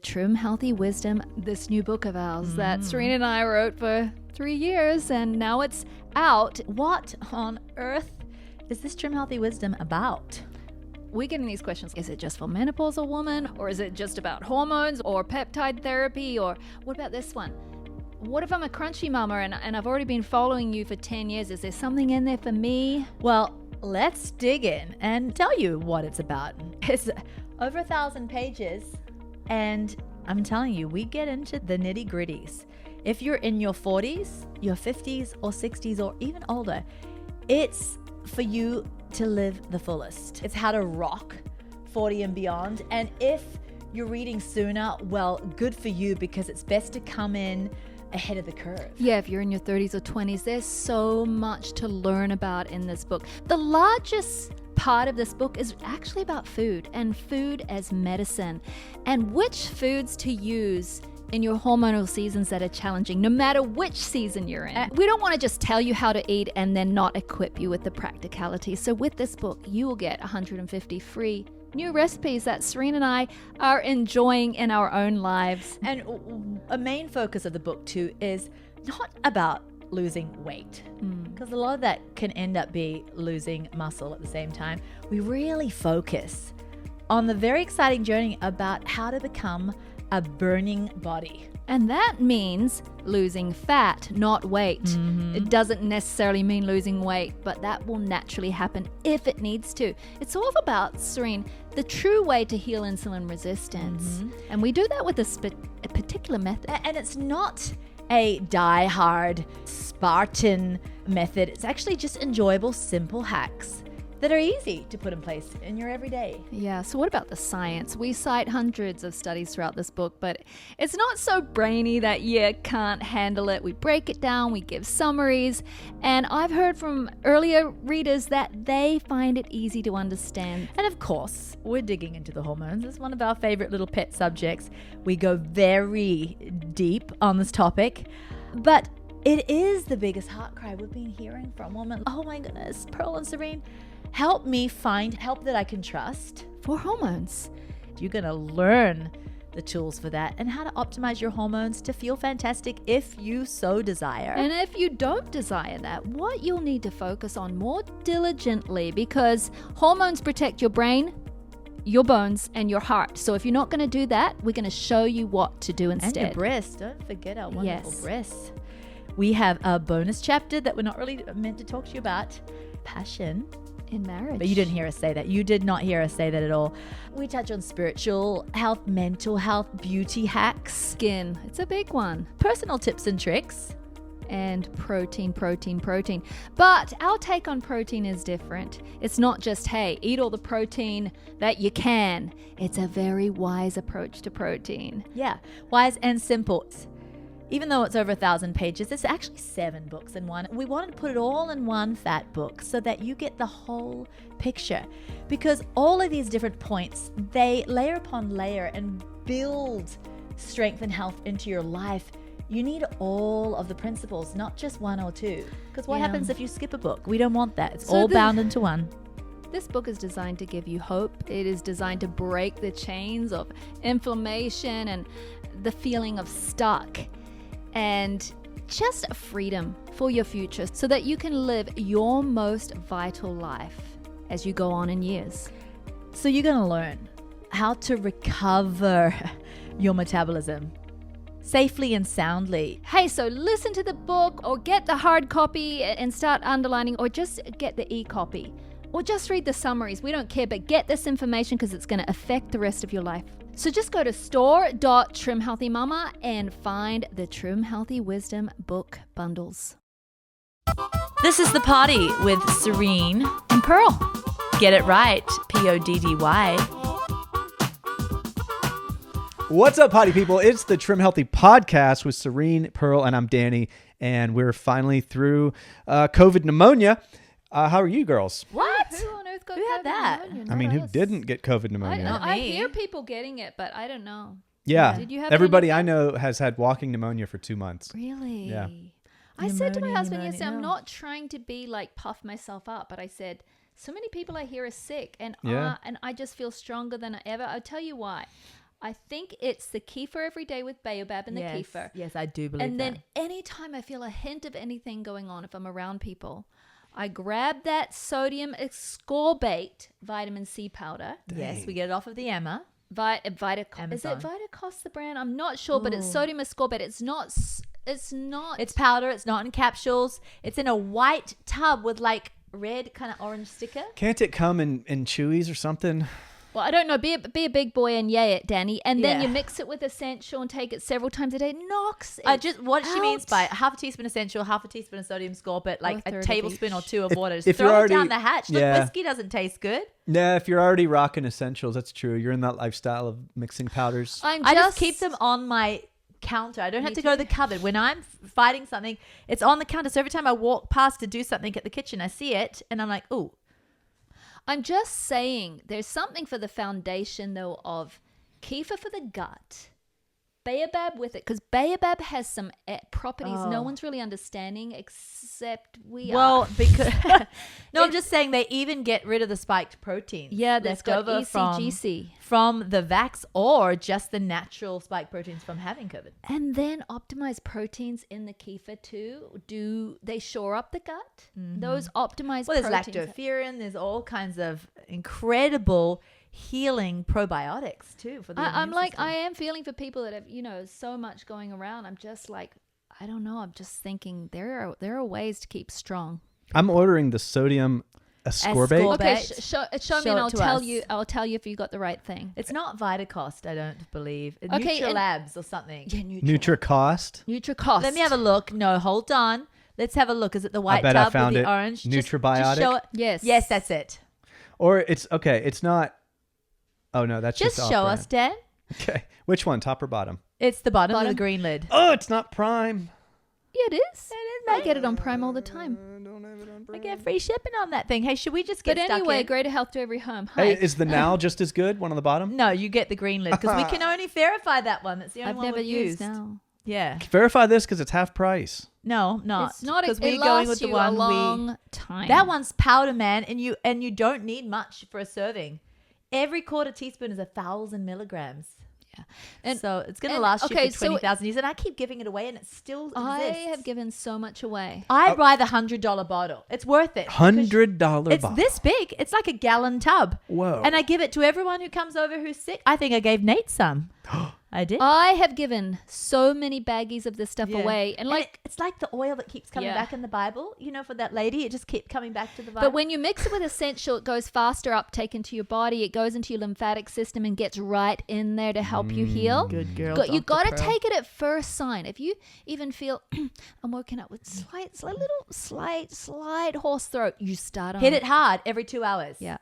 Trim Healthy Wisdom, this new book of ours that Serene and I wrote for 3 years, and now it's out. What on earth is this Trim Healthy Wisdom about? We're getting these questions. Is it just for menopausal women, or is it just about hormones or peptide therapy, or what about this one? What if I'm a crunchy mama and I've already been following you for 10 years? Is there something in there for me? Well, let's dig in and tell you what it's about. It's over 1,000 pages, and I'm telling you, we get into the nitty gritties. If you're in your 40s, your 50s or 60s or even older, it's for you to live the fullest. It's how to rock 40 and beyond. And if you're reading sooner, well, good for you, because it's best to come in ahead of the curve. Yeah, if you're in your 30s or 20s, there's so much to learn about in this book. The largest part of this book is actually about food and food as medicine, and which foods to use in your hormonal seasons that are challenging, no matter which season you're in. We don't want to just tell you how to eat and then not equip you with the practicality. So with this book, you will get 150 free new recipes that Serene and I are enjoying in our own lives. And a main focus of the book too is not about losing weight, because a lot of that can end up be losing muscle at the same time. We really focus on the very exciting journey about how to become a burning body. And that means losing fat, not weight. It doesn't necessarily mean losing weight, but that will naturally happen if it needs to. It's all about, Serene, the true way to heal insulin resistance. And we do that with a particular method. And it's not a die-hard Spartan method. It's actually just enjoyable, simple hacks that are easy to put in place in your everyday. Yeah, so what about the science? We cite hundreds of studies throughout this book, but it's not so brainy that you can't handle it. We break it down, we give summaries, and I've heard from earlier readers that they find it easy to understand. And of course, we're digging into the hormones. It's one of our favorite little pet subjects. We go very deep on this topic, but it is the biggest heart cry we've been hearing from women. Oh my goodness, Pearl and Serene, help me find help that I can trust For hormones. You're going to learn the tools for that and how to optimize your hormones to feel fantastic if you so desire. And if you don't desire that, what you'll need to focus on more diligently, because hormones protect your brain, your bones, and your heart. So if you're not going to do that, we're going to show you what to do instead. And your breasts. Don't forget our wonderful breasts. We have a bonus chapter that we're not really meant to talk to you about. Passion in marriage. But you didn't hear us say that. You did not hear us say that at all. We touch on spiritual health, mental health, beauty hacks. Skin. It's a big one. Personal tips and tricks. And protein. But our take on protein is different. It's not just, hey, eat all the protein that you can. It's a very wise approach to protein. Yeah, wise and simple. Even though it's over 1,000 pages, it's actually 7 books in one. We wanted to put it all in one fat book so that you get the whole picture. Because all of these different points, they layer upon layer and build strength and health into your life. You need all of the principles, not just 1 or 2. Because what happens if you skip a book? We don't want that. It's all bound into one. This book is designed to give you hope. It is designed to break the chains of inflammation and the feeling of stuck. And just freedom for your future so that you can live your most vital life as you go on in years. So you're going to learn how to recover your metabolism safely and soundly. Hey, so listen to the book or get the hard copy and start underlining, or just get the e-copy or just read the summaries. We don't care, but get this information because it's going to affect the rest of your life. So just go to store.trimhealthymama and find the Trim Healthy Wisdom book bundles. This is The Poddy with Serene and Pearl. Get it right, Poddy. What's up, Poddy people? It's the Trim Healthy Podcast with Serene, Pearl, and I'm Danny. And we're finally through COVID pneumonia. How are you girls? What? Who on earth got Who had COVID that? pneumonia? I mean, who Us. didn't get COVID pneumonia? I hear people getting it, but I don't know. Yeah. Did you have Everybody I anything? know has had walking pneumonia for 2 months. Really? Yeah. I said to my husband Pneumonia, yesterday, I'm not trying to be like puff myself up, but I said, so many people I hear are sick, and Yeah. I just feel stronger than ever. I'll tell you why. I think it's the kefir every day with baobab and the kefir. Yes, I do believe And that. then anytime I feel a hint of anything going on, if I'm around people, I grab that sodium ascorbate vitamin C powder. Yes, we get it off of the Emma. Is it Vitacos the brand? I'm not sure, but it's sodium ascorbate. It's not. It's powder. It's not in capsules. It's in a white tub with like red kind of orange sticker. Can't it come in chewies or something? Well, I don't know. Be a big boy and yay it, Danny. And then Yeah. you mix it with essential and take it several times a day. Knocks it What she means out. by half a teaspoon essential, half a teaspoon of sodium ascorbate, like Or a a third of tablespoon or each. two of water. Just if throw you're it already- down the hatch. Look, yeah. whiskey doesn't taste good. Nah, if you're already rocking essentials, that's true. You're in that lifestyle of mixing powders. I just keep them on my counter. I don't have to go to the cupboard. When I'm fighting something, it's on the counter. So every time I walk past to do something at the kitchen, I see it and I'm like, ooh. I'm just saying there's something for the foundation, though, of kefir for the gut, baobab with it, because baobab has some properties no one's really understanding except we are. Well, because no, I'm just saying they even get rid of the spiked proteins. Yeah, that's left got over ECGC. from the vax or just the natural spike proteins from having COVID. And then optimized proteins in the kefir too. Do they shore up the gut? Those optimized Well, there's proteins. lactoferrin. There's all kinds of incredible healing probiotics too for the I'm immune like, system. I am feeling for people that have, so much going around. I'm just like, I don't know. I'm just thinking there are ways to keep strong. I'm ordering the sodium ascorbate. Ascorbate. Okay, show me Show and it I'll to tell us. you. I'll tell you if you got the right thing. It's not Vitacost, I don't believe. Okay, and- Nutrilabs or something. Yeah, Nutricost. Nutricost. Let me have a look. No, hold on. Let's have a look. Is it the white bet I tub found with the it. orange? Nutribiotic? Just show it. Yes. Yes, that's it. Or it's okay. It's not. Oh no, that's just Just show us, Dan. Okay, which one, top or bottom? It's the bottom of Bottom. the green lid. Oh, it's not Prime. Yeah, it is. I get it on Prime all the time. We get free shipping on that thing. Hey, should we just get But stuck anyway, in? greater health to every home. Hi. Hey, is the now just as good? One on the bottom. No, you get the green lid because we can only verify that one. That's the only I've one never we've used used. now. Yeah. Verify this because it's half price. No, not. It's not. Because It we're lasts going with the you one a long time. That one's powder, man, and you don't need much for a serving. Every quarter teaspoon is 1,000 milligrams. Yeah. And so it's going to and- last okay, you for 20,000 years. And I keep giving it away and it still exists. I have given so much away. I buy the $100 bottle. It's worth it. $100 It's bottle. this big. It's like a gallon tub. Whoa. And I give it to everyone who comes over who's sick. I think I gave Nate some. I did. I have given so many baggies of this stuff Yeah. away, and like, it's like the oil that keeps coming Yeah. back in the Bible. For that lady, it just keeps coming back to the Bible. but when you mix it with essential, it goes faster uptake into your body. It goes into your lymphatic system and gets right in there to help you heal. Good girl. You got to Dr. Pearl. take it at first sign. If you even feel I'm woken up with slight hoarse throat, you start on Hit it hard every 2 hours. Yeah.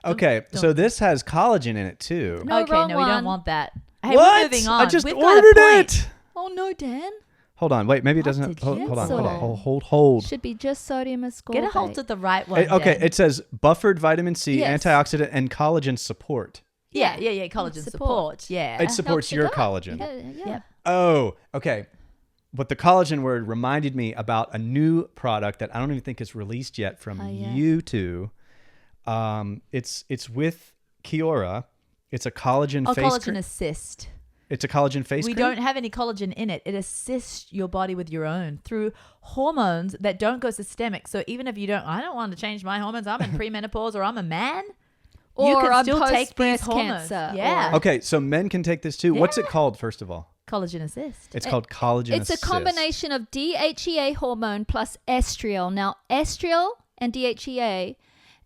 Okay, so this has collagen in it too. No, Okay, wrong no, we don't one. want that. Hey, What? we're moving on. I just We've got a ordered point. it. Oh no, Dan! Hold on, wait. Maybe it What doesn't. did Hold you on. cancel? Hold. Should be just sodium ascorbate. Get a hold of the right one. Okay, Dan. it says buffered vitamin C, Yes. antioxidant, and collagen support. Yeah. Collagen support. Yeah. It supports Helps your your gut. collagen. Yeah. Yep. Oh, okay. But the collagen word reminded me about a new product that I don't even think is released yet from yeah. you two. It's with Kiaora. It's a collagen face Collagen cream. Assist. It's a collagen face We cream. don't have any collagen in it. It assists your body with your own through hormones that don't go systemic. So even if I don't want to change my hormones. I'm in premenopause or I'm a man. Or you can I'm still take these post-breast hormones. cancer, Yeah. or- Okay, so men can take this too. What's it called, first of all? Collagen Assist. It's called collagen It's assist. a combination of DHEA hormone plus estriol. Now, estriol and DHEA.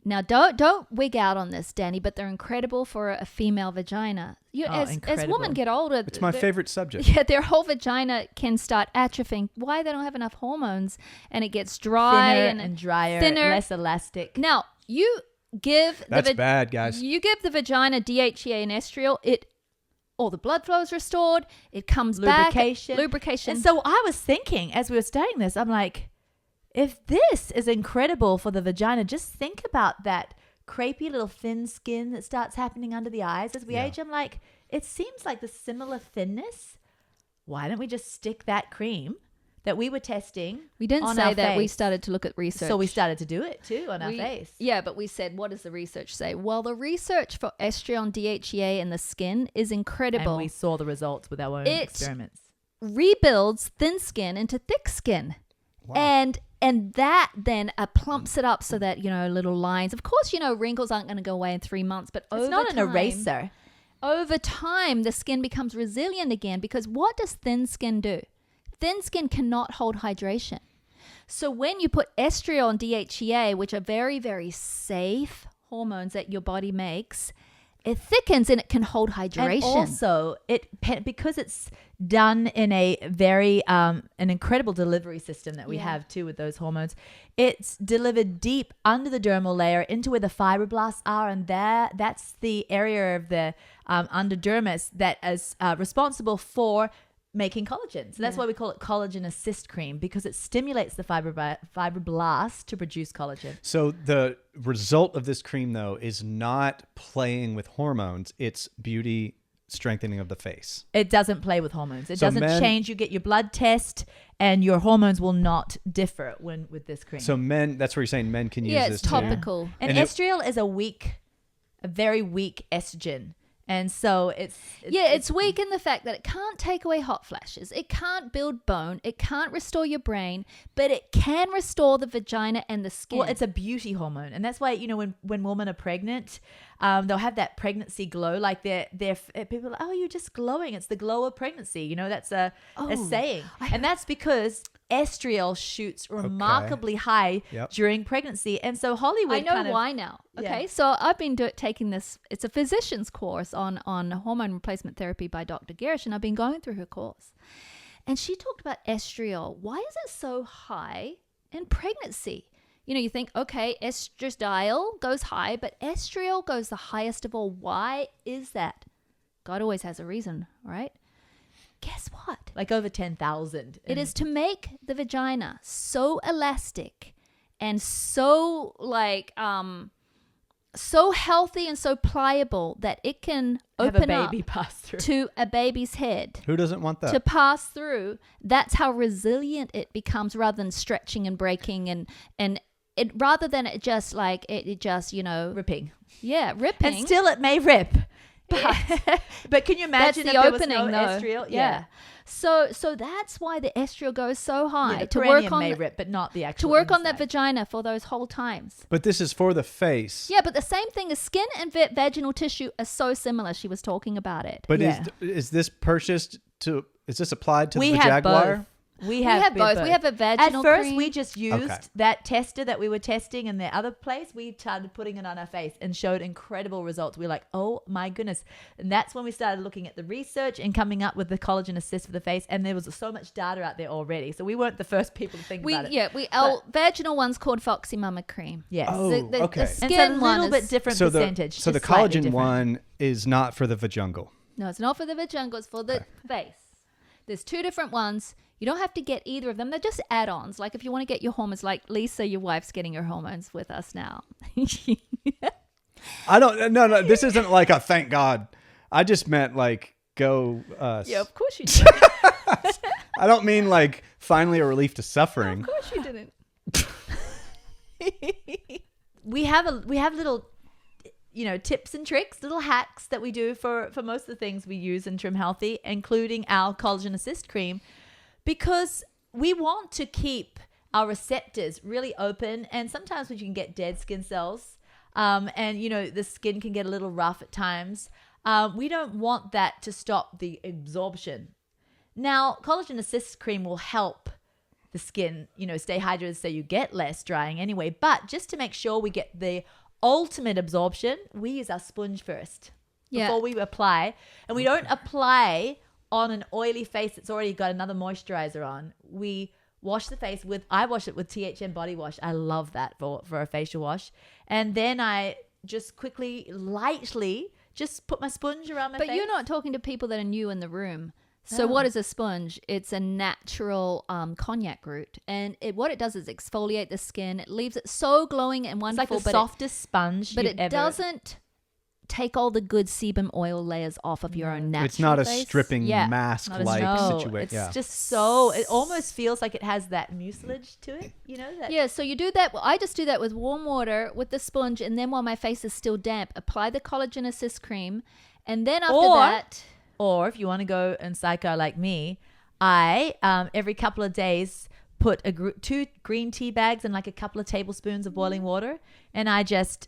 Now, don't wig out on this, Danny, but they're incredible for a female vagina. As incredible. women get older, It's my favorite subject. Yeah, their whole vagina can start atrophying. Why? They don't have enough hormones, and it gets dry Thinner and drier, thinner. less elastic. Now, you give That's bad, guys. You give the vagina DHEA and estriol, all the blood flow is restored. It comes Lubrication. back. Lubrication. And so I was thinking as we were studying this, I'm like, if this is incredible for the vagina, just think about that crepey little thin skin that starts happening under the eyes as we Yeah. age. I'm like, it seems like the similar thinness. Why don't we just stick that cream that we were testing. We didn't on say our that. We face. started to look at research. So we started to do it too on our face. Yeah, but we said, what does the research say? Well, the research for estriol DHEA in the skin is incredible. And we saw the results with our own experiments. Rebuilds thin skin into thick skin. Wow. And that then plumps it up so that, little lines. Of course, wrinkles aren't going to go away in 3 months, but It's not an eraser. Over time, the skin becomes resilient again, because what does thin skin do? Thin skin cannot hold hydration. So when you put estriol and DHEA, which are very, very safe hormones that your body makes, it thickens and it can hold hydration. And also, because it's done in a very an incredible delivery system that we have too with those hormones, it's delivered deep under the dermal layer into where the fibroblasts are, and that's the area of the underdermis that is responsible for making collagen. So that's why we call it Collagen Assist Cream, because it stimulates the fibroblasts to produce collagen. So the result of this cream, though, is not playing with hormones. It's beauty strengthening of the face. It doesn't play with hormones. It So doesn't change. You get your blood test and your hormones will not differ with this cream. So men, that's where you're saying men can use this it's too. topical. And estriol is a very weak estrogen. And so it's weak in the fact that it can't take away hot flashes. It can't build bone. It can't restore your brain, but it can restore the vagina and the skin. Well, it's a beauty hormone. And that's why, when women are pregnant, they'll have that pregnancy glow. Like they're people are like, oh, you're just glowing. It's the glow of pregnancy. That's a saying. And that's because estriol shoots remarkably high during pregnancy. And so Hollywood I know why now. Okay, so I've been taking this. It's a physician's course on hormone replacement therapy by Dr. Garish, and I've been going through her course. And she talked about estriol. Why is it so high in pregnancy? You think, okay, estradiol goes high, but estriol goes the highest of all. Why is that? God always has a reason, right? Guess what? Like over 10,000. It is to make the vagina so elastic and so so healthy and so pliable that it can open have a baby up pass through to a baby's head. Who doesn't want that? To pass through. That's how resilient it becomes, rather than stretching and breaking and it, rather than it just ripping. Yeah, ripping. And still it may rip. But can you imagine that's if the there opening, was no though. estriol? Yeah. So that's why the estriol goes so high, The to work perineum on may rip, but not the actual to work on that inside. vagina for those whole times. But this is for the face. Yeah, but the same thing as skin and vaginal tissue are so similar. She was talking about it. But Yeah. is this purchased to? Is this applied to We the have Jaguar? both. We have both. We have a vaginal At first, cream. we just used Okay. that tester that we were testing in the other place. We started putting it on our face and showed incredible results. We were like, oh my goodness. And that's when we started looking at the research and coming up with the Collagen Assist for the face. And there was so much data out there already. So we weren't the first people to think about it. Our vaginal one's called Foxy Mama Cream. Yes. Oh, The okay. skin And it's a one little is- bit different So percentage. so the just slightly collagen different. one is not for the vajungle. No, it's not for the vagina. It's for the face. There's two different ones. You don't have to get either of them. They're just add-ons. Like if you want to get your hormones, like Lisa, your wife's getting her hormones with us now. I don't. No. This isn't like a thank God. I just meant like go us. Yeah, of course you did. I don't mean like finally a relief to suffering. Of course you didn't. We have little tips and tricks, little hacks that we do for most of the things we use in Trim Healthy, including our Collagen Assist Cream, because we want to keep our receptors really open. And sometimes we can get dead skin cells, and the skin can get a little rough at times. We don't want that to stop the absorption. Now, Collagen Assist Cream will help the skin, stay hydrated so you get less drying anyway. But just to make sure we get the ultimate absorption, we use our sponge first before we apply. And we don't apply on an oily face that's already got another moisturizer on. We wash the face I wash it with THM body wash. I love that for a facial wash. And then I just quickly, lightly, just put my sponge around my face. But you're not talking to people that are new in the room. So what is a sponge? It's a natural cognac root. And what it does is exfoliate the skin. It leaves it so glowing and It's wonderful. like the softest sponge But you've it doesn't take all the good sebum oil layers off of your own natural It's not a face. stripping Yeah. mask-like No, situation. it's Yeah. just so, it almost feels like it has that mucilage to it, you know? That, Yeah, so you do that. Well, I just do that with warm water with the sponge, and then while my face is still damp, apply the Collagen Assist Cream, and then after that... Or if you want to go and psycho like me, I, every couple of days, put 2 green tea bags and like a couple of tablespoons of boiling water, and I just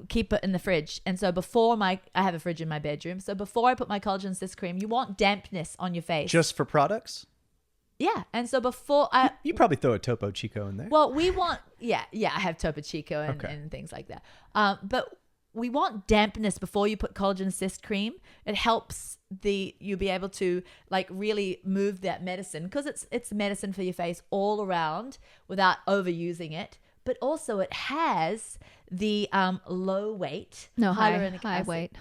keep it in the fridge. And so I have a fridge in my bedroom. So before I put my Collagen Assist Cream, you want dampness on your face. Just for products? Yeah. And so before You probably throw a Topo Chico in there. well, we want, I have Topo Chico Okay. and things like that. But we want dampness before you put Collagen Assist Cream. It helps you be able to like really move that medicine, because it's medicine for your face all around without overusing it. But also it has the low weight hyaluronic high acid. weight.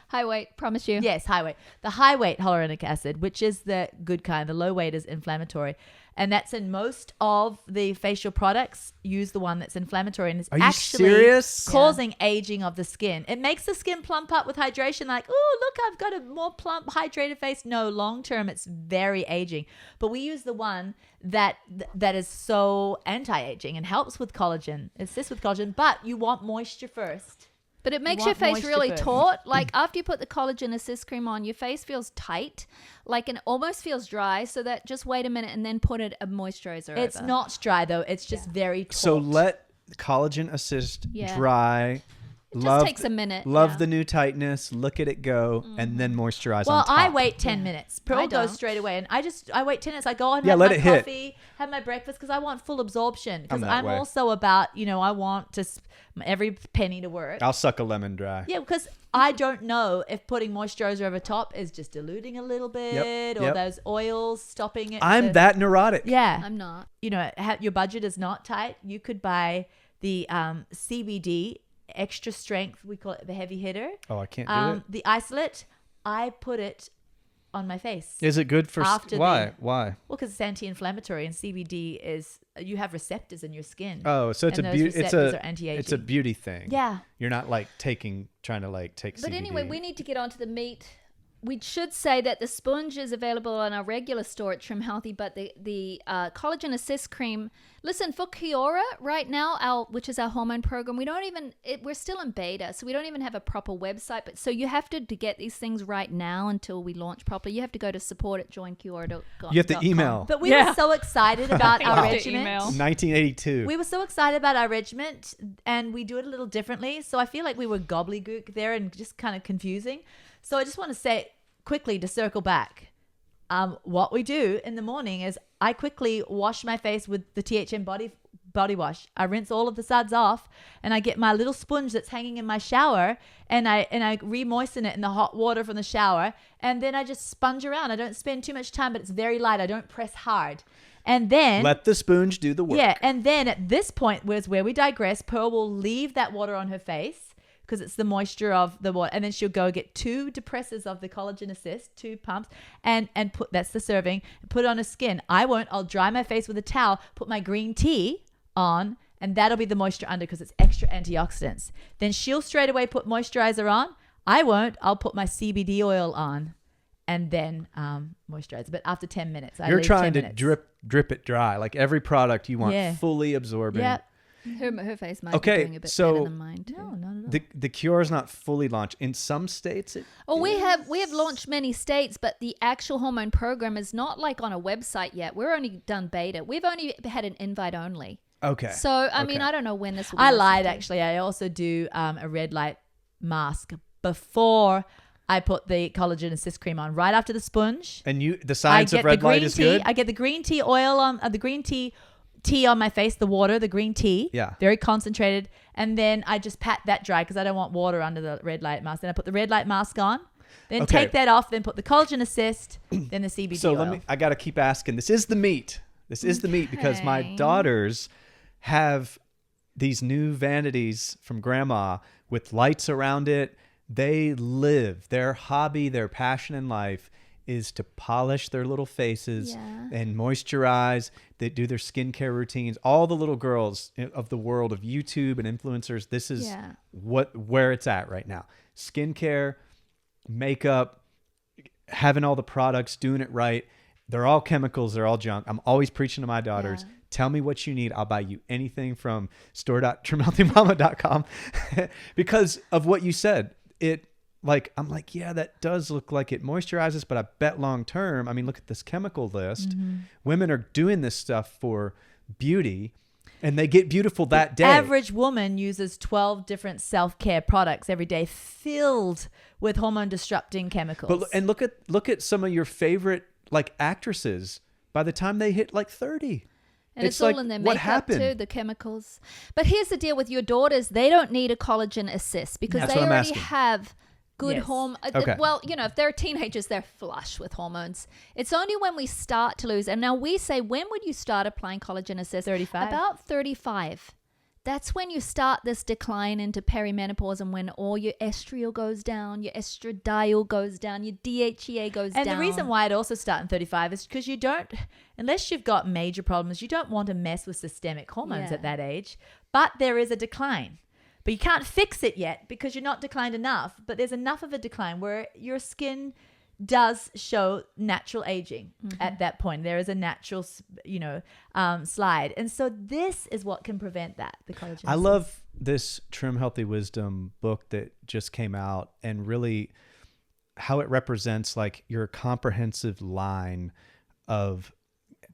High weight, promise you. Yes, high weight. The high weight hyaluronic acid, which is the good kind. The low weight is inflammatory. And that's in most of the facial products. Use the one that's inflammatory, and it's Are you actually serious? causing aging of the skin. It makes the skin plump up with hydration. Like, oh, look, I've got a more plump, hydrated face. No, long term, it's very aging. But we use the one that is so anti-aging and helps with collagen. Assists with collagen, but you want moisture first. But it makes You your want face moisture really first. taut. Like after you put the Collagen Assist Cream on, your face feels tight, like it almost feels dry. So that just wait a minute and then put a moisturizer It's over. not dry though. It's just very taut. So let Collagen Assist Yeah. dry. It just takes a minute. Love yeah. the new tightness. Look at it go, and then moisturize Well, on top. I wait 10 minutes. Pearl I goes don't. straight away, and I wait 10 minutes. I go and Yeah, have let my it hit. coffee, have my breakfast, because I want full absorption. Because I'm that I'm way. also about, I want every penny to work. I'll suck a lemon dry. Yeah, because I don't know if putting moisturizer over top is just diluting a little bit, or yep. those oils stopping it. I'm So- that neurotic. Yeah. I'm not. Your budget is not tight. You could buy the CBD extra strength. We call it the heavy hitter. Oh, I can't do it. The isolate. I put it on my face. Is it good for After why? Why? Well, because it's anti-inflammatory, and CBD is you have receptors in your skin. Oh, so it's and a those beauty. receptors are anti-aging. It's a beauty thing. Yeah. You're not like trying to take But CBD. anyway, we need to get on to the meat. We should say that the sponge is available on our regular store at Trim Healthy, but the Collagen Assist Cream. Listen, for Kiaora right now, which is our hormone program, we're still in beta, so we don't even have a proper website. But so you have to get these things right now until we launch properly. You have to go to support@joinkiaora.com. You have to email. But we were so excited about our have to regiment. email. 1982. We were so excited about our regiment, and we do it a little differently. So I feel like we were gobbledygook there and just kind of confusing. So I just want to say quickly to circle back. What we do in the morning is I quickly wash my face with the THM body wash. I rinse all of the suds off, and I get my little sponge that's hanging in my shower, and I re-moisten it in the hot water from the shower, and then I just sponge around. I don't spend too much time, but it's very light. I don't press hard. And then Let the sponge do the work. yeah, and then at this point was where we digress. Pearl will leave that water on her face because it's the moisture of the water, and then she'll go get 2 depressors of the Collagen Assist, 2 pumps, and put, that's the serving, put it on her skin. I won't. I'll dry my face with a towel, put my green tea on, and that'll be the moisture under because it's extra antioxidants. Then she'll straight away put moisturizer on. I won't. I'll put my CBD oil on, and then moisturize. But after 10 minutes, I You're leave trying 10 to minutes. drip it dry. Like every product you want Yeah. fully absorbing. Yeah. Her face might Okay, be doing a bit so- better than mine too. No, not at all. The Kiaora is not fully launched. In some states, it Oh, we have launched many states, but the actual hormone program is not like on a website yet. We're only done beta. We've only had an invite only. okay. So I mean, Okay. I don't know when this will be. I listened lied to. actually. I also do a red light mask before I put the Collagen Assist Cream on. Right after the sponge, And the I science get of red the green light is tea. good. I get the green tea oil on the green tea on my face, the water, the green tea. Yeah. Very concentrated. And then I just pat that dry because I don't want water under the red light mask. Then I put the red light mask on. Then Okay. take that off. Then put the Collagen Assist. Then the CBD So oil. I got to keep asking. This is the meat. This is the meat because my Okay. daughters have these new vanities from grandma with lights around it. They live their hobby, their passion in life is to polish their little faces Yeah. and moisturize. They do their skincare routines. All the little girls of the world of YouTube and influencers, this is Yeah. where it's at right now. skincare, makeup, having all the products, doing it right. They're all chemicals. They're all junk. I'm always preaching to my daughters. Yeah. Tell me what you need. I'll buy you anything from store.trimhealthymama.com because of what you said. I'm like, yeah, that does look like it moisturizes, but I bet long term, I mean, look at this chemical list. Women are doing this stuff for beauty and they get beautiful that day. Average woman uses 12 different self-care products every day filled with hormone disrupting chemicals. But look at some of your favorite like actresses by the time they hit like 30. And it's all like, in their what makeup happened? too, the chemicals. But here's the deal with your daughters. They don't need a collagen assist because That's they what I'm already asking. have good Yes. hormone. Okay. Well, if they're teenagers, they're flush with hormones. It's only when we start to lose. And now we say, when would you start applying collagen assist? 35. About 35. That's when you start this decline into perimenopause and when all your estriol goes down, your estradiol goes down, your DHEA goes down. And the reason why it also starts in 35 is because you don't, unless you've got major problems, you don't want to mess with systemic hormones Yeah. at that age. But there is a decline. But you can't fix it yet because you're not declined enough. But there's enough of a decline where your skin does show natural aging at that point. There is a natural, slide. And so this is what can prevent that, the collagen. I love this Trim Healthy Wisdom book that just came out and really how it represents like your comprehensive line of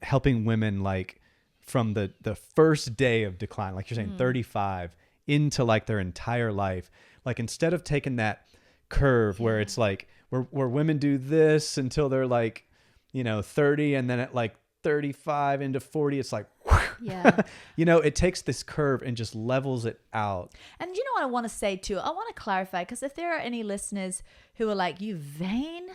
helping women like from the first day of decline, like you're saying 35 into like their entire life. Like instead of taking that curve where it's like where women do this until they're like 30 and then at like 35 into 40 it's like Yeah. it takes this curve and just levels it out. And you know what I want to say too? I want to clarify because if there are any listeners who are like, you vain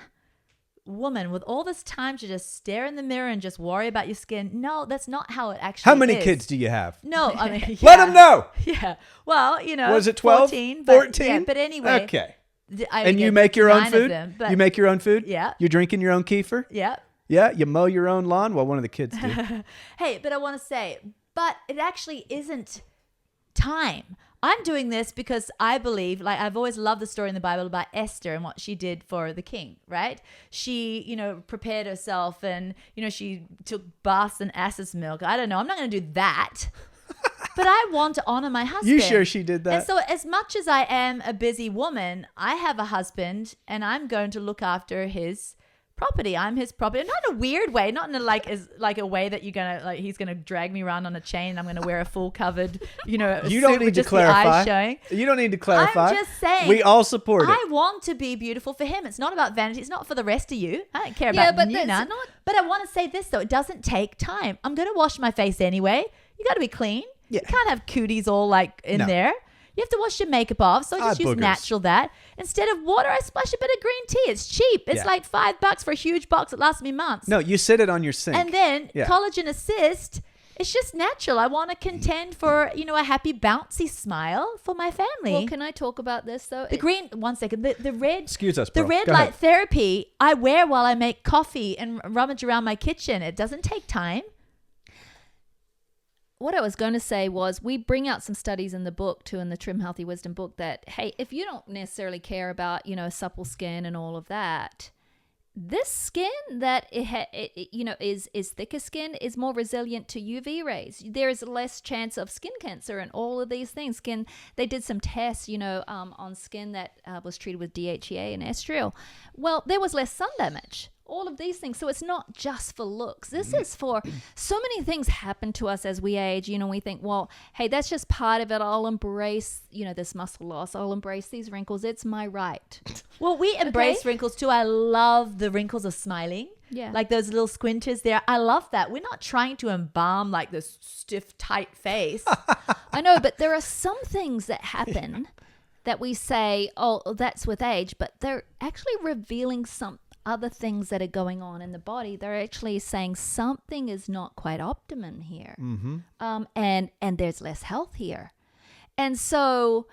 woman with all this time to just stare in the mirror and just worry about your skin. No, that's not how it actually How many is. kids do you have? No, I mean, Let them know. Yeah. Well, Was it 12? 14, 14? Yeah, but anyway. Okay. And You make your own 9 of food? them, but You make your own food? Yeah. You're drinking your own kefir? Yeah. Yeah. You mow your own lawn? Well, one of the kids do. Hey, but I want to say, but it actually isn't time. I'm doing this because I believe, like I've always loved the story in the Bible about Esther and what she did for the king, right? She, prepared herself and, she took baths in ass's milk. I don't know. I'm not going to do that. But I want to honor my husband. You sure she did that? And so as much as I am a busy woman, I have a husband and I'm going to look after his property. I'm his property. Not in a weird way, not in a way that he's gonna drag me around on a chain and I'm gonna wear a full covered, You don't suit need with to just the eyes clarify. showing. You don't need to clarify. I'm just saying. We all support it. I want to be beautiful for him. It's not about vanity. It's not for the rest of you. I don't care Yeah, about but you that's none. not- But I want to say this though. It doesn't take time. I'm going to wash my face anyway. You got to be clean. Yeah. You can't have cooties all like in No. there. You have to wash your makeup off. So I just use boogers. natural that. Instead of water, I splash a bit of green tea. It's cheap. It's Yeah. like $5 for a huge box that lasts me months. No, you sit it on your sink. And then Yeah. Collagen Assist, it's just natural. I want to contend for, a happy bouncy smile for my family. Well, can I talk about this though? The green, one second, the red. Excuse us, The Pearl. red Go light ahead. therapy I wear while I make coffee and rummage around my kitchen. It doesn't take time. What I was going to say was we bring out some studies in the book too, in the Trim Healthy Wisdom book, that, hey, if you don't necessarily care about, supple skin and all of that, this skin that is thicker skin is more resilient to UV rays. There is less chance of skin cancer and all of these things. They did some tests, on skin that was treated with DHEA and estriol. Well, there was less sun damage. All of these things. So it's not just for looks. This is for so many things happen to us as we age. We think, well, hey, that's just part of it. I'll embrace, this muscle loss. I'll embrace these wrinkles. It's my right. Well, we embrace wrinkles too. I love the wrinkles of smiling. Yeah. Like those little squinters there. I love that. We're not trying to embalm like this stiff, tight face. I know, but there are some things that happen that we say, oh, that's with age, but they're actually revealing some other things that are going on in the body. They're actually saying something is not quite optimum here. Mm-hmm. And there's less health here. And so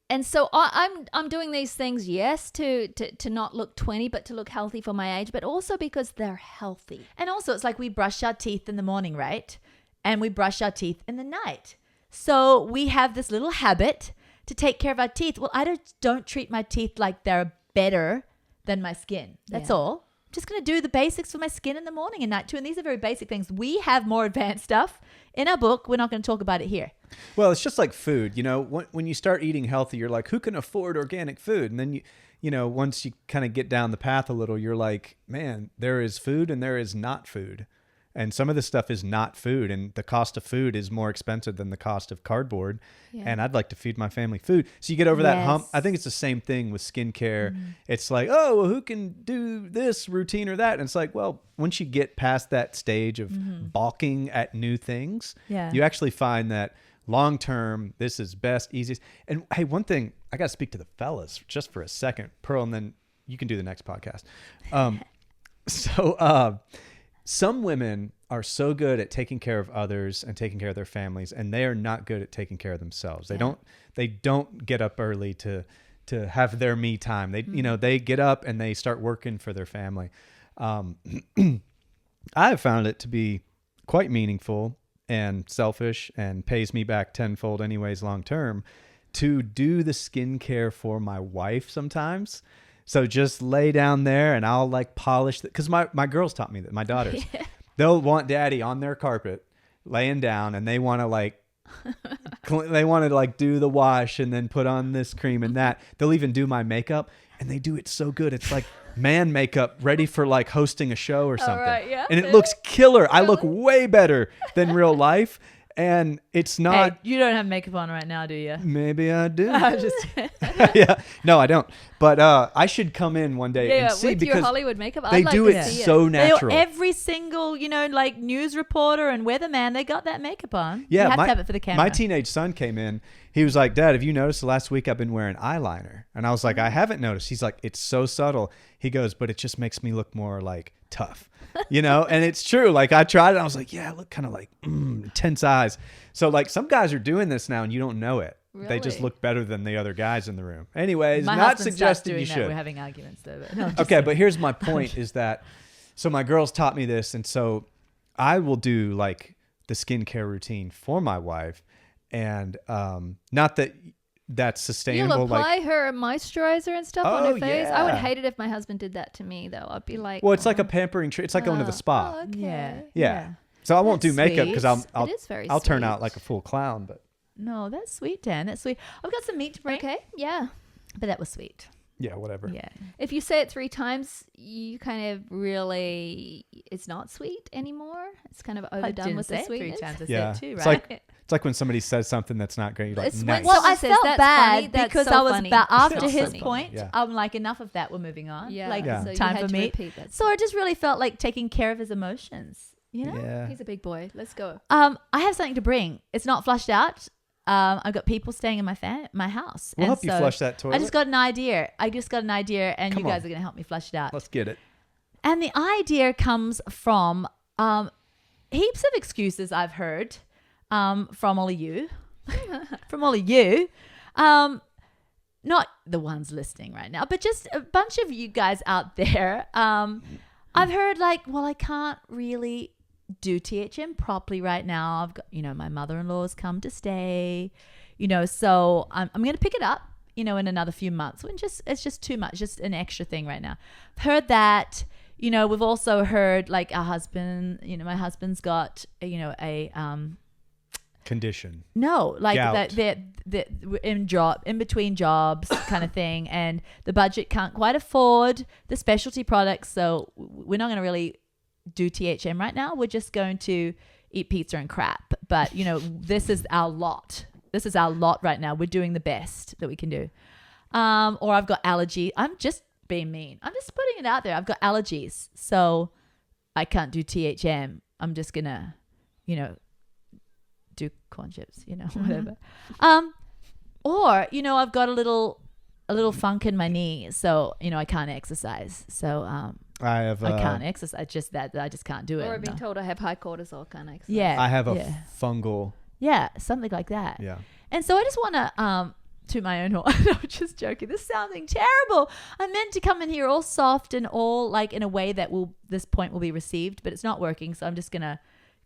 I'm doing these things, yes, to not look 20, but to look healthy for my age, but also because they're healthy. And also it's like we brush our teeth in the morning, right? And we brush our teeth in the night. So we have this little habit to take care of our teeth. Well, I don't treat my teeth like they're better than my skin. That's all. I'm just going to do the basics for my skin in the morning and night too. And these are very basic things. We have more advanced stuff in our book. We're not going to talk about it here. Well, it's just like food. You know, when you start eating healthy, you're like, who can afford organic food? And then you know, once you kind of get down the path a little, you're like, man, there is food and there is not food. And some of this stuff is not food, and the cost of food is more expensive than the cost of cardboard. Yeah. And I'd like to feed my family food. So you get over that hump. I think it's the same thing with skincare. It's like, oh, well, who can do this routine or that? And it's like, well, once you get past that stage of balking at new things, you actually find that long term, this is best, easiest. And hey, one thing, I got to speak to the fellas just for a second, Pearl, and then you can do the next podcast. Some women are so good at taking care of others and taking care of their families, and they are not good at taking care of themselves. They don't get up early to have their me time. They you know, they get up and they start working for their family. I have found it to be quite meaningful and selfish and pays me back tenfold anyways long term to do the skincare for my wife sometimes. So just lay down there and I'll like polish it. Because my girls taught me that, my daughters. They'll want daddy on their carpet laying down, and they want to like do the wash and then put on this cream and that. They'll even do my makeup, and they do it so good. It's like man makeup ready for like hosting a show or something. Right, yeah. And it looks killer. I look way better than real life. And it's not. Hey, you don't have makeup on right now, do you? Maybe I do. Just Yeah, no, I don't. But I should come in one day and see, with because your Hollywood makeup. they I'd like do to it see so natural. Every single, you know, like news reporter and weatherman, they got that makeup on. Yeah, you have to have it for the camera. My teenage son came in. He was like, Dad, have you noticed the last week I've been wearing eyeliner? And I was like, I haven't noticed. He's like, it's so subtle. He goes, but it just makes me look more like tough, you know? And it's true. Like I tried it. And I was like, yeah, I look kind of like tense eyes. So like some guys are doing this now and you don't know it. Really? They just look better than the other guys in the room. Anyways, my not suggesting you that. should. We're having arguments though. But no, okay, but here's my point is that, so my girls taught me this. And so I will do like the skincare routine for my wife. And not that that's sustainable. You'll apply her moisturizer and stuff on her face. Yeah. I would hate it if my husband did that to me, though. I'd be like, well, it's like a pampering treat. It's like going to the spa. Oh, okay. Yeah. So I won't do makeup because It is very I'll turn sweet. out like a full clown. But no, that's sweet, Dan. That's sweet. I've got some meat to bring. Okay, yeah. But that was sweet. yeah, whatever. Yeah. If you say it 3 times, you kind of really, it's not sweet anymore. It's kind of overdone with the sweetness. 3 times. I Yeah. said 2, It's right? It's like when somebody says something that's not great. You're like, It's when nice. Well, I Someone says, felt "That's bad funny," that's because so I was funny. after That's his funny. point. Yeah. I'm like, enough of that. We're moving on. Yeah. Like, Yeah. So you time had for to me. repeat that. So I just really felt like taking care of his emotions. You know? Yeah. He's a big boy. Let's go. I have something to bring. It's not flushed out. I've got people staying in my house. We'll and help you so flush that toilet. I just got an idea. and Come you guys on. are going to help me flush it out. Let's get it. And the idea comes from heaps of excuses I've heard from all of you. From all of you. Not the ones listening right now, but just a bunch of you guys out there. I've heard like, well, I can't really do THM properly right now. I've got, my mother-in-law's come to stay, so I'm going to pick it up, in another few months. It's just too much, just an extra thing right now. I've heard that, we've also heard like our husband, my husband's got, a, Condition. no, like Gout. that we're in between jobs kind of thing, and the budget can't quite afford the specialty products, so we're not going to really do THM right now. We're just going to eat pizza and crap. But this is our lot. This is our lot right now. We're doing the best that we can do. Or I've got allergy. I'm just being mean. I'm just putting it out there. I've got allergies, so I can't do THM. I'm just gonna, do corn chips, whatever. Or, I've got a little funk in my knee, so, I can't exercise. So, I can't exercise. Just that I just can't do it. Or being told I have high cortisol kind of. Yeah. I have a fungal. Yeah, something like that. Yeah. And so I just want to to my own horn. I'm just joking. This is sounding terrible. I meant to come in here all soft and all like in a way that this point will be received, but it's not working. So I'm just gonna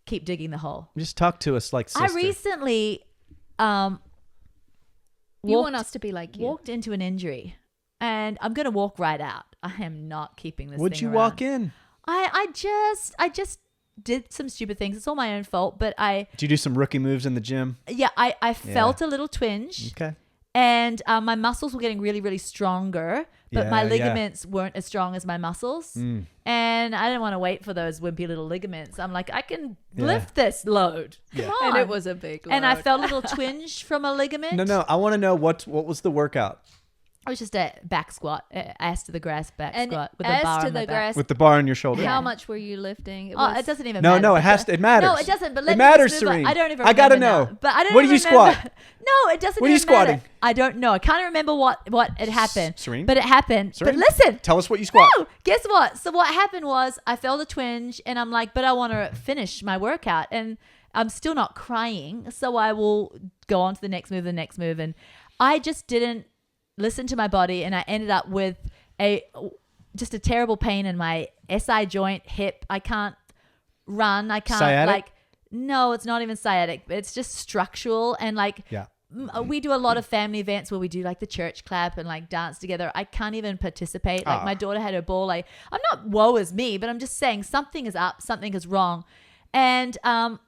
keep digging the hole. Just talk to us like sister. I recently You want us to be like you. Walked into an injury, and I'm going to walk right out. I am not keeping this. Would thing you around. walk in? I just did some stupid things. It's all my own fault, but Did you do some rookie moves in the gym? I felt a little twinge. Okay. And my muscles were getting really, really stronger, but my ligaments weren't as strong as my muscles. And I didn't want to wait for those wimpy little ligaments. I'm like, I can lift this load. Come on. And it was a big load. And I felt a little twinge from a ligament. No. I want to know what was the workout? It was just a back squat, ass to the grass back And squat with ass a bar to on my the back. grass. With the bar on your shoulder. How much were you lifting? It It doesn't even matter. No, it has to. It matters. No, it doesn't. But it let matters, me just move on. Serene. I don't even. I gotta remember know. now. But I don't. What do you remember. squat? No, it doesn't. What are you even matter. squatting? I don't know. I can't remember what it happened. Serene? But it happened. Serene? But listen. Tell us what you squat. No, guess what? So what happened was I felt a twinge, and I'm like, but I want to finish my workout, and I'm still not crying, so I will go on to the next move, and I just didn't listen to my body, and I ended up with just a terrible pain in my SI joint, hip. I can't run. I can't Sciatic? no, it's not even sciatic. It's just structural, and we do a lot of family events where we do like the church clap and like dance together. I can't even participate. Like my daughter had her ball. Like I'm not woe is me, but I'm just saying something is up, something is wrong. And I'm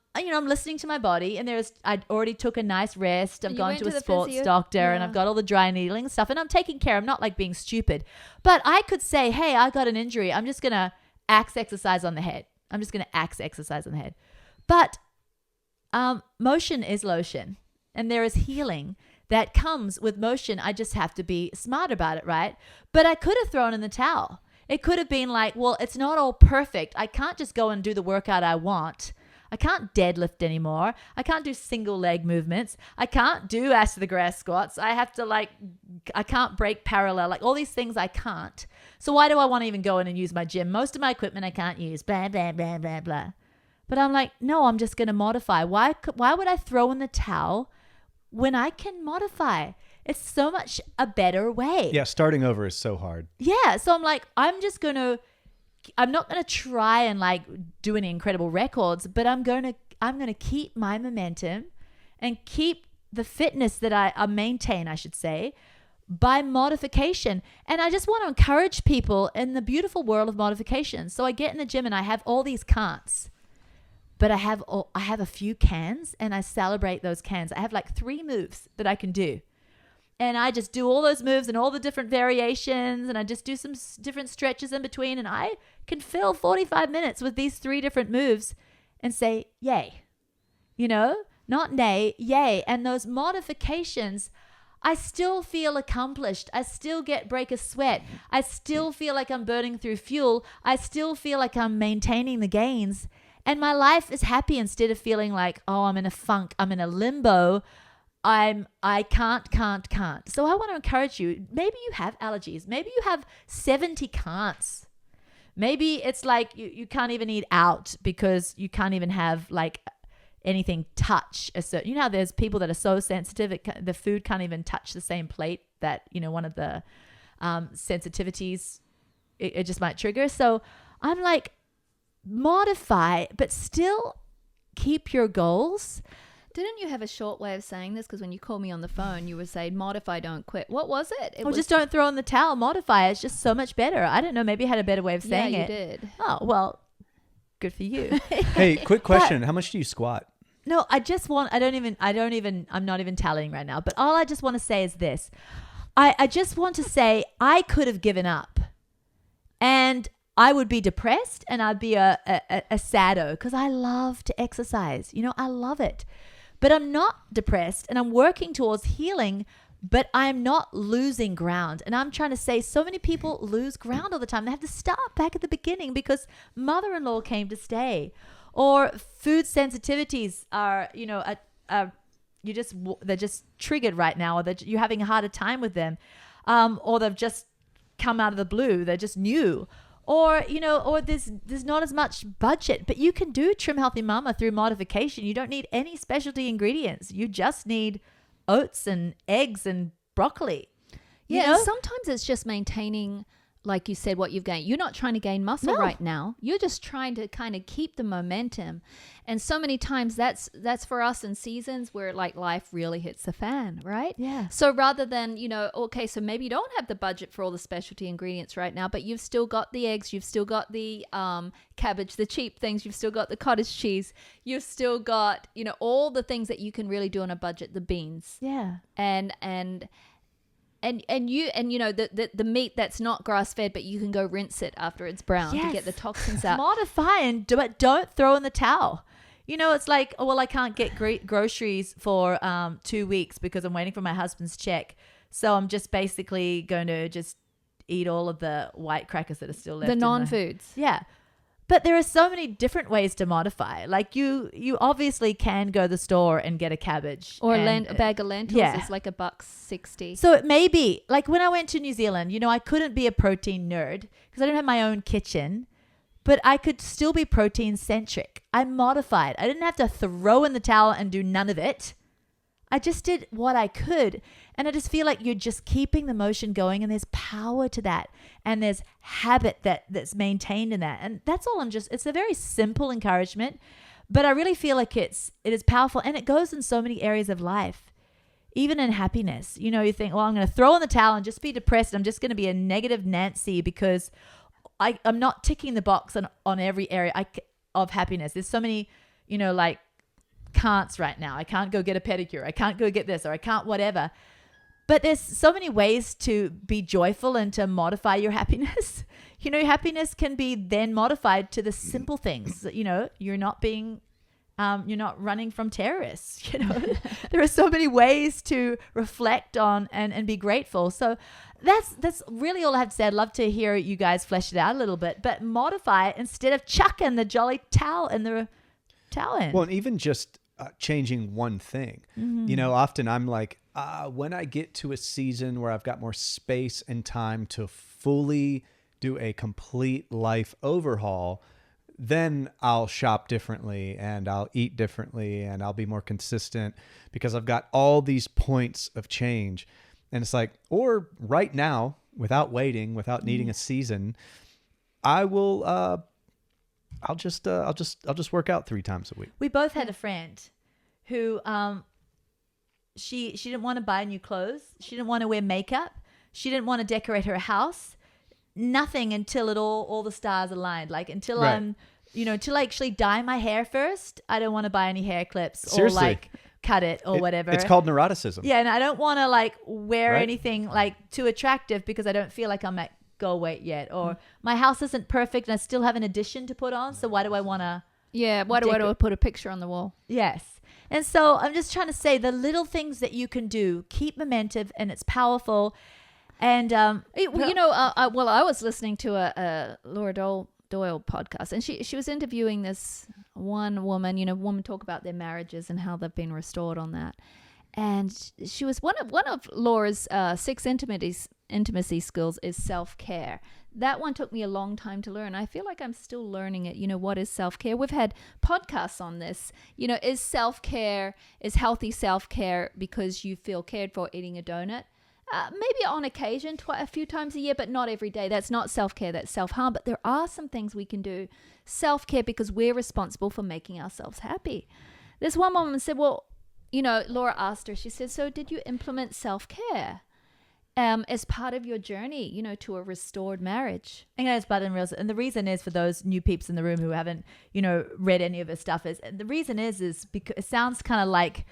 listening to my body, and I already took a nice rest. I've gone to a sports doctor, and I've got all the dry needling stuff, and I'm taking care. I'm not like being stupid, but I could say, hey, I got an injury. I'm just going to axe exercise on the head. But motion is lotion, and there is healing that comes with motion. I just have to be smart about it, right? But I could have thrown in the towel. It could have been like, well, it's not all perfect. I can't just go and do the workout I want. I can't deadlift anymore. I can't do single leg movements. I can't do ass to the grass squats. I have to I can't break parallel. Like all these things I can't. So why do I want to even go in and use my gym? Most of my equipment I can't use. Blah, blah, blah, blah, blah. But I'm like, no, I'm just going to modify. Why would I throw in the towel when I can modify? It's so much a better way. Yeah, starting over is so hard. Yeah. So I'm like, I'm not going to try and like do any incredible records, but I'm going to keep my momentum and keep the fitness that I maintain, I should say, by modification. And I just want to encourage people in the beautiful world of modification. So I get in the gym and I have all these can'ts, but I have a few cans, and I celebrate those cans. I have like 3 moves that I can do. And I just do all those moves and all the different variations, and I just do some different stretches in between, and I can fill 45 minutes with these 3 different moves and say, yay. Not nay, yay. And those modifications, I still feel accomplished. I still break a sweat. I still feel like I'm burning through fuel. I still feel like I'm maintaining the gains. And my life is happy instead of feeling like, oh, I'm in a funk, I'm in a limbo. I can't. So I want to encourage you. Maybe you have allergies. Maybe you have 70 can'ts. Maybe it's like you can't even eat out because you can't even have like anything touch a certain. How there's people that are so sensitive, the food can't even touch the same plate that one of the sensitivities it just might trigger. So I'm like, modify, but still keep your goals. Didn't you have a short way of saying this? Because when you called me on the phone, you were saying, modify, don't quit. What was it? Just don't throw in the towel. Modify. It's just so much better. I don't know. Maybe I had a better way of saying it. Yeah, you did. Oh, well, good for you. Hey, quick question. How much do you squat? No, I'm not even tallying right now. But all I just want to say is this. I just want to say I could have given up. And I would be depressed, and I'd be a saddo because I love to exercise. I love it. But I'm not depressed, and I'm working towards healing, but I'm not losing ground. And I'm trying to say so many people lose ground all the time. They have to start back at the beginning because mother-in-law came to stay. Or food sensitivities are, they're just triggered right now, or that you're having a harder time with them. Or they've just come out of the blue. They're just new. Or there's not as much budget, but you can do Trim Healthy Mama through modification. You don't need any specialty ingredients. You just need oats and eggs and broccoli. Yeah, and sometimes it's just maintaining like you said, what you've gained. You're not trying to gain muscle right now. You're just trying to kind of keep the momentum. And so many times that's for us in seasons where like life really hits the fan, right? Yeah. So rather than, okay, so maybe you don't have the budget for all the specialty ingredients right now, but you've still got the eggs, you've still got the cabbage, the cheap things, you've still got the cottage cheese, you've still got, all the things that you can really do on a budget, the beans. Yeah. And the meat that's not grass fed, but you can go rinse it after it's brown to get the toxins out. Modify and don't throw in the towel. It's like, oh, well, I can't get groceries for 2 weeks because I'm waiting for my husband's check. So I'm just basically going to just eat all of the white crackers that are still left. The non-foods. Yeah. But there are so many different ways to modify. Like you obviously can go to the store and get a cabbage. Or a bag of lentils. Yeah. It's like $1.60. So it may be, like when I went to New Zealand, I couldn't be a protein nerd because I don't have my own kitchen. But I could still be protein centric. I modified. I didn't have to throw in the towel and do none of it. I just did what I could. And I just feel like you're just keeping the motion going, and there's power to that. And there's habit that's maintained in that. And that's all it's a very simple encouragement, but I really feel like it is powerful, and it goes in so many areas of life. Even in happiness, you think, well, I'm going to throw in the towel and just be depressed. I'm just going to be a negative Nancy because I'm not ticking the box on every area of happiness. There's so many, like can'ts right now. I can't go get a pedicure. I can't go get this, or I can't whatever. But there's so many ways to be joyful and to modify your happiness. Happiness can be then modified to the simple things. You're not being, you're not running from terrorists. There are so many ways to reflect on and be grateful. So that's really all I have to say. I'd love to hear you guys flesh it out a little bit, but modify it instead of chucking the jolly towel in the towel in. Well, and even just changing one thing. Often I'm like, when I get to a season where I've got more space and time to fully do a complete life overhaul, then I'll shop differently and I'll eat differently and I'll be more consistent because I've got all these points of change. And it's like, or right now, without waiting, without needing a season, I will, I'll just work out 3 times a week. We both had a friend who, she didn't want to buy new clothes. She didn't want to wear makeup. She didn't want to decorate her house. Nothing until all the stars aligned. Like until Right. until I actually dye my hair first. I don't want to buy any hair clips Seriously. or like cut it or whatever. It's called neuroticism. Yeah, and I don't want to like wear Right. anything like too attractive because I don't feel like I'm at goal weight yet, or my house isn't perfect and I still have an addition to put on. So why do I want to? Yeah, why do I put a picture on the wall? Yes. And so I'm just trying to say the little things that you can do, keep momentum, and it's powerful. And I was listening to a Laura Doyle podcast, and she was interviewing this one woman. Women talk about their marriages and how they've been restored on that. And she was one of Laura's 6 intimacy skills is self-care. That one took me a long time to learn. I feel like I'm still learning it. What is self-care? We've had podcasts on this. Is self-care, is healthy self-care because you feel cared for eating a donut? Maybe on occasion, a few times a year, but not every day. That's not self-care, that's self-harm. But there are some things we can do. Self-care because we're responsible for making ourselves happy. This one woman said, well, Laura asked her, she said, so did you implement self-care as part of your journey, to a restored marriage? And it's button reels. And the reason is, for those new peeps in the room who haven't, read any of her stuff, is the reason is because it sounds kind of like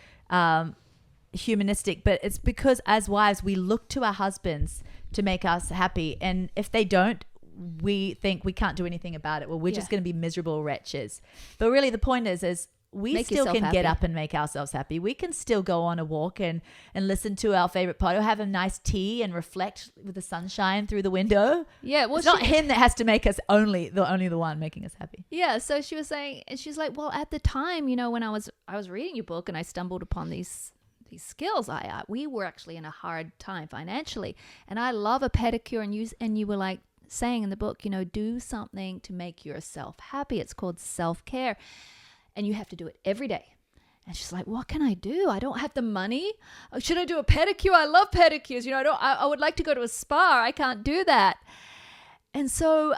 humanistic, but it's because as wives, we look to our husbands to make us happy. And if they don't, we think we can't do anything about it. Well, we're just going to be miserable wretches. But really the point is we Make still yourself can get happy. up and make ourselves happy. We can still go on a walk and listen to our favorite pod, or have a nice tea and reflect with the sunshine through the window. Yeah, well, It's not him that has to make us only the one making us happy. Yeah, so she was saying, and she's like, well, at the time, when I was reading your book and I stumbled upon these skills, we were actually in a hard time financially, and I love a pedicure, and you were like saying in the book, do something to make yourself happy. It's called self-care, and you have to do it every day. And she's like, what can I do? I don't have the money. Should I do a pedicure? I love pedicures. I would like to go to a spa. I can't do that. And so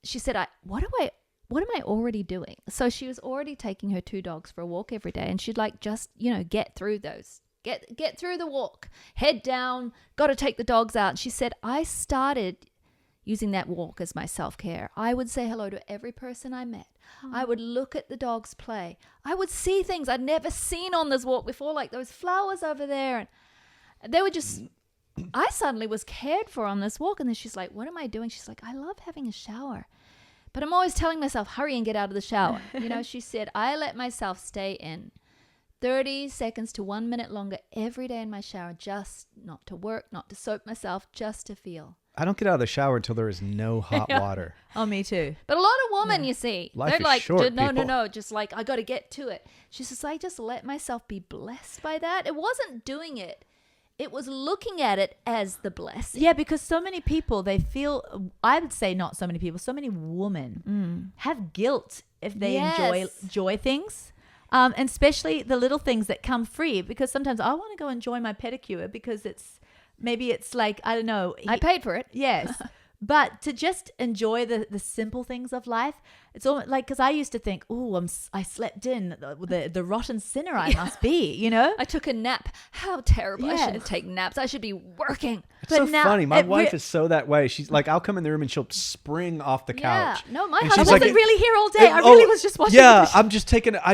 she said, what am I already doing? So she was already taking her 2 dogs for a walk every day, and she'd like just, get through those. Get through the walk, head down, got to take the dogs out. And she said, I started using that walk as my self-care. I would say hello to every person I met. I would look at the dogs play. I would see things I'd never seen on this walk before, like those flowers over there. And they were just, I suddenly was cared for on this walk. And then she's like, what am I doing? She's like, I love having a shower. But I'm always telling myself, hurry and get out of the shower. She said, I let myself stay in 30 seconds to 1 minute longer every day in my shower, just not to work, not to soap myself, just to feel. I don't get out of the shower until there is no hot water. Oh, me too. But a lot of women, you see, Life they're is like, short, no, people. just like, I got to get to it. She says, I just let myself be blessed by that. It wasn't doing it. It was looking at it as the blessing. Yeah, because so many people, they feel, I would say not so many people, so many women have guilt if they enjoy things. And especially the little things that come free, because sometimes I want to go enjoy my pedicure because maybe it's like, I don't know. I paid for it. Yes. But to just enjoy the simple things of life, it's almost like, because I used to think, oh, I slept in, the rotten sinner I must be, I took a nap. How terrible. I Yes. shouldn't take naps. I should be working. It's so now funny. My it wife is so that way. She's like, I'll come in the room and she'll spring off the couch. No, my And I she's husband. wasn't really here all day. I really was just watching. Yeah, I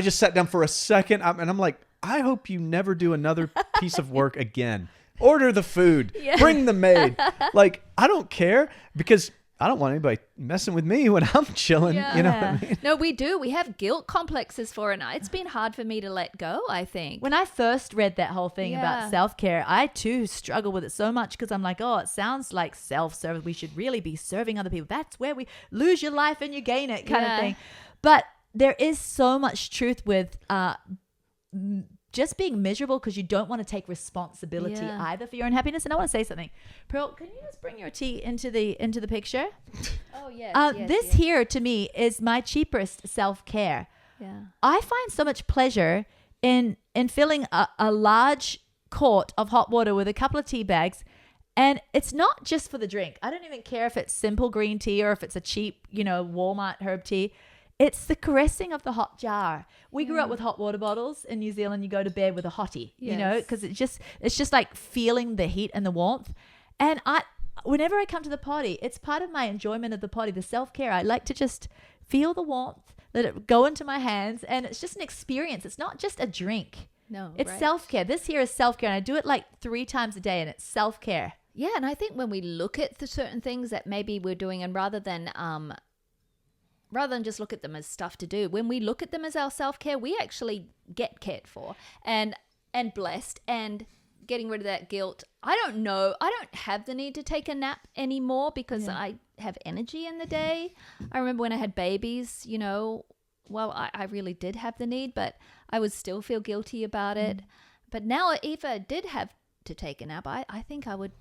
just sat down for a second, and I'm like, I hope you never do another piece of work again. Order the food. Yeah. Bring the maid. Like, I don't care, because I don't want anybody messing with me when I'm chilling. Yeah. You know what I mean? No, we do. We have guilt complexes for it. It's been hard for me to let go, I think. When I first read that whole thing about self-care, I too struggle with it so much, because I'm like, oh, it sounds like self-service. We should really be serving other people. That's where we lose your life and you gain it kind of thing. But there is so much truth with just being miserable because you don't want to take responsibility either for your own happiness. And I want to say something. Pearl, can you just bring your tea into the picture? Oh, yes. This here to me is my cheapest self-care. Yeah. I find so much pleasure in filling a large quart of hot water with a couple of tea bags. And it's not just for the drink. I don't even care if it's simple green tea or if it's a cheap, Walmart herb tea. It's the caressing of the hot jar. We grew up with hot water bottles in New Zealand. You go to bed with a hottie, because it's just like feeling the heat and the warmth. And whenever I come to the Poddy, it's part of my enjoyment of the Poddy, the self-care. I like to just feel the warmth, let it go into my hands, and it's just an experience. It's not just a drink. No, it's right. self-care. This here is self-care, and I do it like 3 times a day, and it's self-care. Yeah, and I think when we look at the certain things that maybe we're doing, and rather than just look at them as stuff to do, when we look at them as our self-care, we actually get cared for and blessed and getting rid of that guilt. I don't have the need to take a nap anymore because I have energy in the day. I remember when I had babies, I really did have the need, but I would still feel guilty about it. But now if I did have to take a nap, I think I would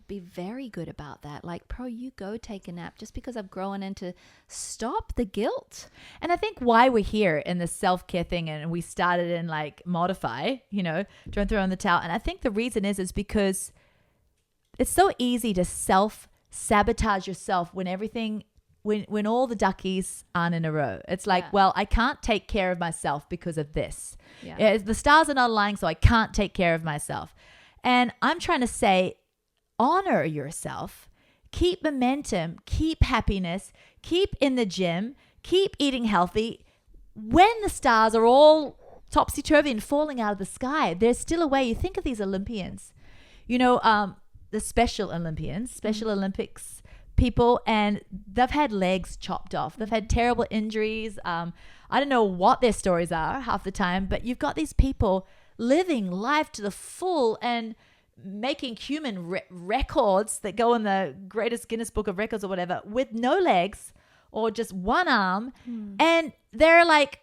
be very good about that. Like, Pearl, you go take a nap, just because I've grown into stop the guilt. And I think why we're here in the self-care thing, and we started in like modify, don't throw in the towel. And I think the reason is because it's so easy to self-sabotage yourself when all the duckies aren't in a row. It's like, well, I can't take care of myself because of this. Yeah, the stars are not aligning, so I can't take care of myself. And I'm trying to say, honor yourself, keep momentum, keep happiness, keep in the gym, keep eating healthy. When the stars are all topsy-turvy and falling out of the sky, there's still a way. You think of these Olympians, the Special Olympics people, and they've had legs chopped off. They've had terrible injuries. I don't know what their stories are half the time, but you've got these people living life to the full and making human records that go in the greatest Guinness Book of Records or whatever, with no legs or just one arm. And they're like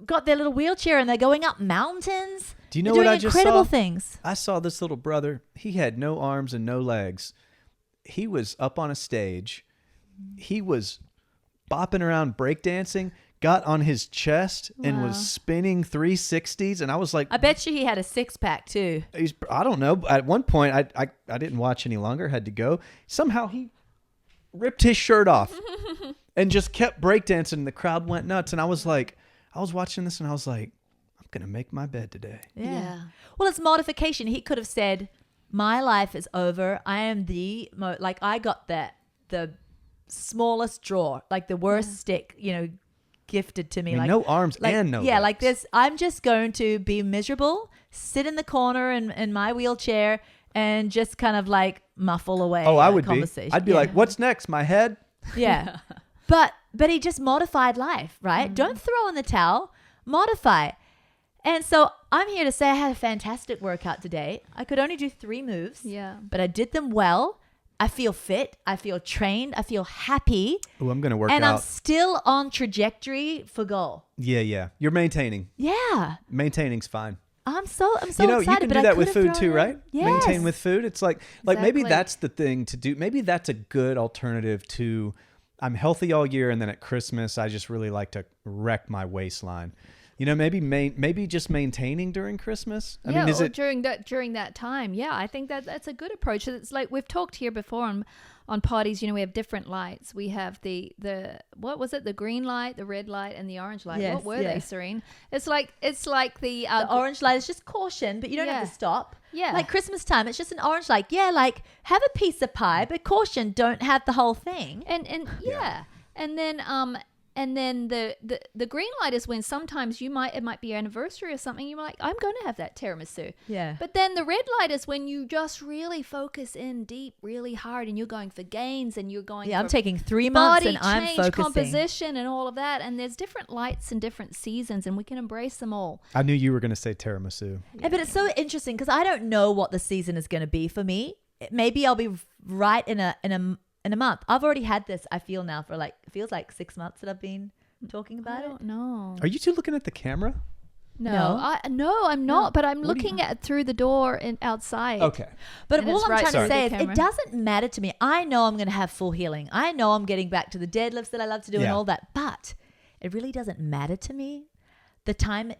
got their little wheelchair and they're going up mountains. Do you know they're what doing I just incredible saw? things. I saw this little brother. He had no arms and no legs. He was up on a stage. He was bopping around breakdancing, got on his chest and was spinning 360s. And I was like, I bet you he had a 6-pack too. I don't know. At one point, I didn't watch any longer, had to go. Somehow ripped his shirt off and just kept breakdancing. And the crowd went nuts. And I was watching this and I was like, I'm going to make my bed today. Yeah. Well, it's modification. He could have said, my life is over. I am I got the smallest drawer, like the worst stick, gifted to me. I mean, like no arms and no legs. like this. I'm just going to be miserable, sit in the corner in my wheelchair and just kind of like muffle away. Oh, I would be. Conversation. I'd be like, what's next? My head? Yeah. But he just modified life, right? Don't throw in the towel, modify. And so I'm here to say I had a fantastic workout today. I could only do 3 moves. Yeah. But I did them well. I feel fit. I feel trained. I feel happy. Oh, I'm going to work out. And I'm still on trajectory for goal. Yeah. You're maintaining. Yeah. Maintaining's fine. I'm so excited. You can do that with food too, right? Yes. Maintain with food. It's like maybe Exactly. that's the thing to do. Maybe that's a good alternative to I'm healthy all year and then at Christmas I just really like to wreck my waistline. Maybe just maintaining during Christmas. I mean, is it during that time? Yeah, I think that's a good approach. It's like we've talked here before on Poddies. We have different lights. We have the what was it? The green light, the red light, and the orange light. Yes, what were they, Serene? It's like the orange light is just caution, but you don't have to stop. Yeah. Like Christmas time, it's just an orange light. Yeah, like have a piece of pie, but caution, don't have the whole thing. and then the green light is when sometimes it might be your anniversary or something. You're like, I'm going to have that tiramisu. Yeah. But then the red light is when you just really focus in deep, really hard, and you're going for gains and you're going. Yeah, for I'm taking 3 months body and I'm change, focusing. composition, and all of that. And there's different lights and different seasons, and we can embrace them all. I knew you were going to say tiramisu. Yeah, but it's so interesting because I don't know what the season is going to be for me. Maybe I'll be right in a month. I've already had this. I feel now for it feels like 6 months that I've been talking about I don't know. Are you two looking at the camera? No. I'm not. But I'm What do you- looking at through the door and outside. Okay. But And all it's I'm right trying to through say the is camera. it doesn't matter to me. I know I'm going to have full healing. I know I'm getting back to the deadlifts that I love to do and Yeah. all that. But it really doesn't matter to me. The time,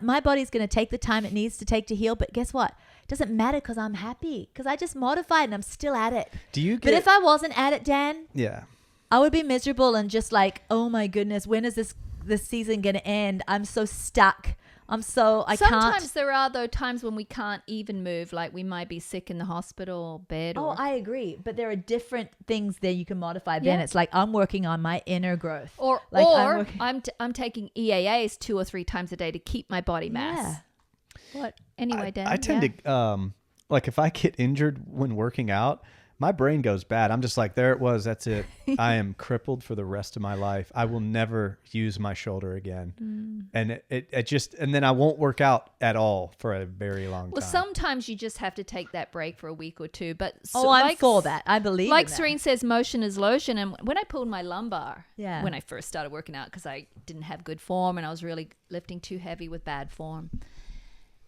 my body's going to take the time it needs to take to heal. But guess what? It doesn't matter because I'm happy because I just modified and I'm still at it. Do you But get? if I wasn't at it, Dan, Yeah. I would be miserable and just like, oh my goodness, when is this season going to end? I'm so stuck. I Sometimes can't. there are though times when we can't even move, like we might be sick in the hospital bed. Oh, Or, I agree. But there are different things that you can modify. Then Yeah. it's like I'm working on my inner growth. or Like, I'm taking EAAs 2 or 3 times a day to keep my body mass. What? Anyway, Dan. I tend to if I get injured when working out, my brain goes bad. I'm just like, there it was. That's it. I am crippled for the rest of my life. I will never use my shoulder again. And and then I won't work out at all for a very long Well, time. sometimes you just have to take that break for a week or two. But I'm for that. I believe Like in that. Serene says, motion is lotion. And when I pulled my lumbar, Yeah. when I first started working out, because I didn't have good form and I was really lifting too heavy with bad form,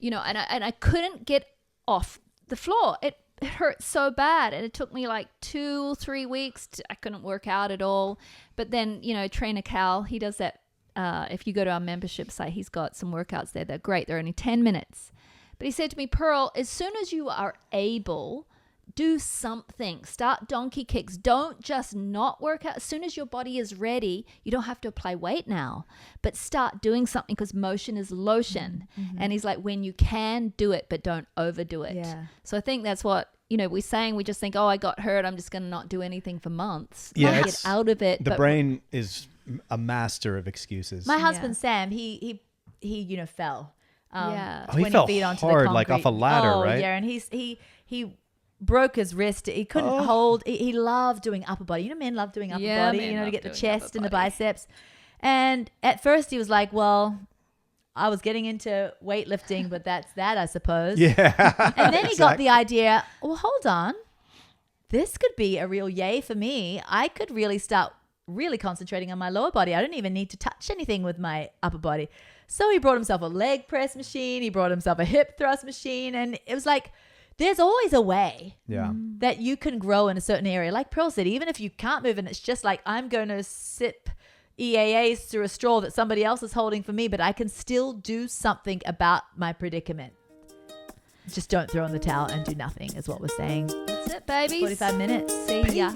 and I couldn't get off the floor. It hurt so bad, and it took me like 2-3 weeks. I couldn't work out at all. But then, trainer Cal, he does that. If you go to our membership site, he's got some workouts there. They're great. They're only 10 minutes. But he said to me, Pearl, as soon as you are able, do something. Start donkey kicks. Don't just not work out. As soon as your body is ready, you don't have to apply weight now, but start doing something because motion is lotion. And he's like, when you can, do it, but don't overdo it. Yeah. So I think that's what, we're saying. We just think, oh, I got hurt. I'm just going to not do anything for months. Yeah, Not it's- get out of it. the but brain is a master of excuses. My husband Sam, he fell. Yeah. Oh, he 20 fell feet onto hard, the like concrete. off a ladder, oh, right? Yeah, and he broke his wrist. He couldn't hold. He loved doing upper body. Men love doing upper Yeah, body. men To love get the doing chest upper and the body. biceps. And at first he was like, well, I was getting into weightlifting, but that's that, I suppose. Yeah. And then he got the idea, well, hold on. This could be a real yay for me. I could really start concentrating on my lower body. I don't even need to touch anything with my upper body. So he brought himself a leg press machine. He brought himself a hip thrust machine. And it was like, there's always a way Yeah. that you can grow in a certain area. Like Pearl said, even if you can't move and it's just like, I'm going to sip EAAs through a straw that somebody else is holding for me, but I can still do something about my predicament. Just don't throw in the towel and do nothing is what we're saying. That's it, babies. 45 minutes. See ya.